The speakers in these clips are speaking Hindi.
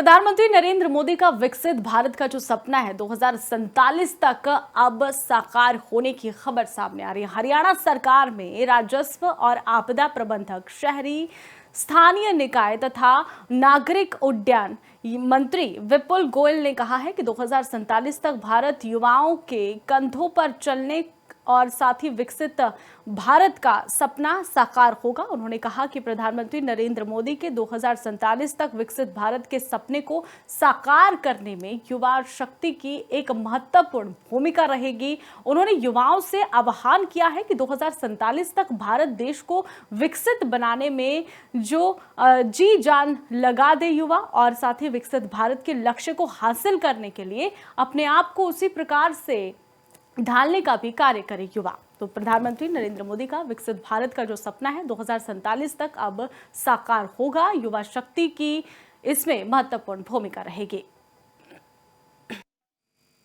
प्रधानमंत्री नरेंद्र मोदी का विकसित भारत का जो सपना है 2047 तक अब साकार होने की खबर सामने आ रही है। हरियाणा सरकार में राजस्व और आपदा प्रबंधक, शहरी स्थानीय निकाय तथा नागरिक उड्डयन मंत्री विपुल गोयल ने कहा है कि 2047 तक भारत युवाओं के कंधों पर चलने और साथ ही विकसित भारत का सपना साकार होगा। उन्होंने कहा कि प्रधानमंत्री नरेंद्र मोदी के 2047 तक विकसित भारत के सपने को साकार करने में युवा शक्ति की एक महत्वपूर्ण भूमिका रहेगी। उन्होंने युवाओं से आह्वान किया है कि 2047 तक भारत देश को विकसित बनाने में जो जी जान लगा दे युवा और साथ ही विकसित भारत के लक्ष्य को हासिल करने के लिए अपने आप को उसी प्रकार से ढालने का भी कार्य करे युवा। तो प्रधानमंत्री नरेंद्र मोदी का विकसित भारत का जो सपना है 2047 तक अब साकार होगा। युवा शक्ति की इसमें महत्वपूर्ण भूमिका रहेगी।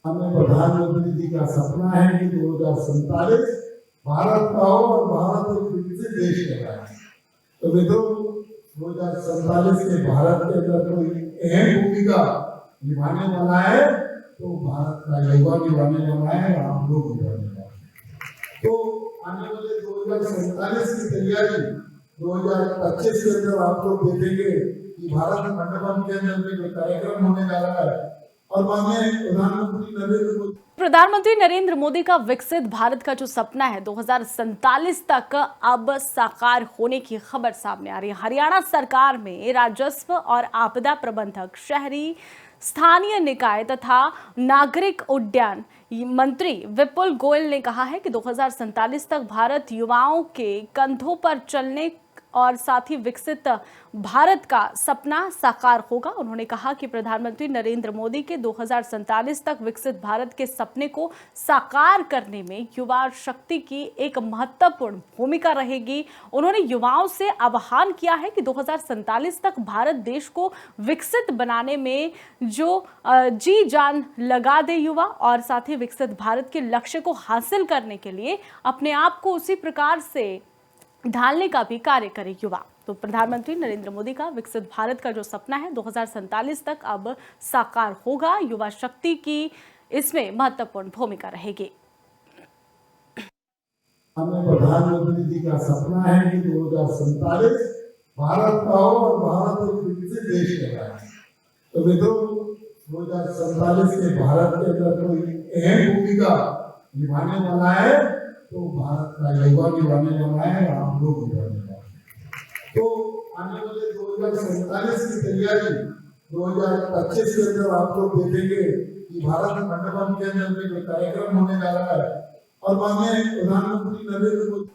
हमें प्रधानमंत्री जी का सपना है कि 2047 भारत का हो और भारत एक विकसित देश कहलाए। तो मित्रों, 2047 के भारत के अंदर कोई अहम भूमिका निभाने वाला है तो भारत का युवा निभाने वाला है, आप लोग निभाने वाले हैं। तो आने वाले 2047 की तैयारी 2025 के अंदर आप लोग देखेंगे कि भारत मंडपम के अंदर में कार्यक्रम होने जा रहा है और माननीय प्रधानमंत्री नरेंद्र मोदी का विकसित भारत का जो सपना है 2047 तक अब साकार होने की खबर सामने आ रही है। हरियाणा सरकार में राजस्व और आपदा प्रबंधक, शहरी स्थानीय निकाय तथा नागरिक उड्डयन मंत्री विपुल गोयल ने कहा है कि 2047 तक भारत युवाओं के कंधों पर चलने और साथ ही विकसित भारत का सपना साकार होगा। उन्होंने कहा कि प्रधानमंत्री नरेंद्र मोदी के 2047 तक विकसित भारत के सपने को साकार करने में युवा शक्ति की एक महत्वपूर्ण भूमिका रहेगी। उन्होंने युवाओं से आह्वान किया है कि 2047 तक भारत देश को विकसित बनाने में जो जी जान लगा दे युवा और साथ ही विकसित भारत के लक्ष्य को हासिल करने के लिए अपने आप को उसी प्रकार से ढालने का भी कार्य करे युवा। तो प्रधानमंत्री नरेंद्र मोदी का विकसित भारत का जो सपना है 2047 तक अब साकार होगा। युवा शक्ति की इसमें महत्वपूर्ण भूमिका रहेगी। हमें प्रधानमंत्री जी का सपना है कि 2047 भारत का हो और भारत एक विकसित देश कहलाए। तो मित्रों, 2047 के भारत के अंदर कोई अहम भूमिका निभाने वाला है तो भारत का युवा निभाने वाला है, आप लोग निभाने वाले हैं। तो आने वाले 2047 की तैयारी 2025 के अंदर आप लोग देखेंगे कि भारत मंडपम के अंदर में कार्यक्रम होने जा रहा है और माननीय प्रधानमंत्री नरेंद्र मोदी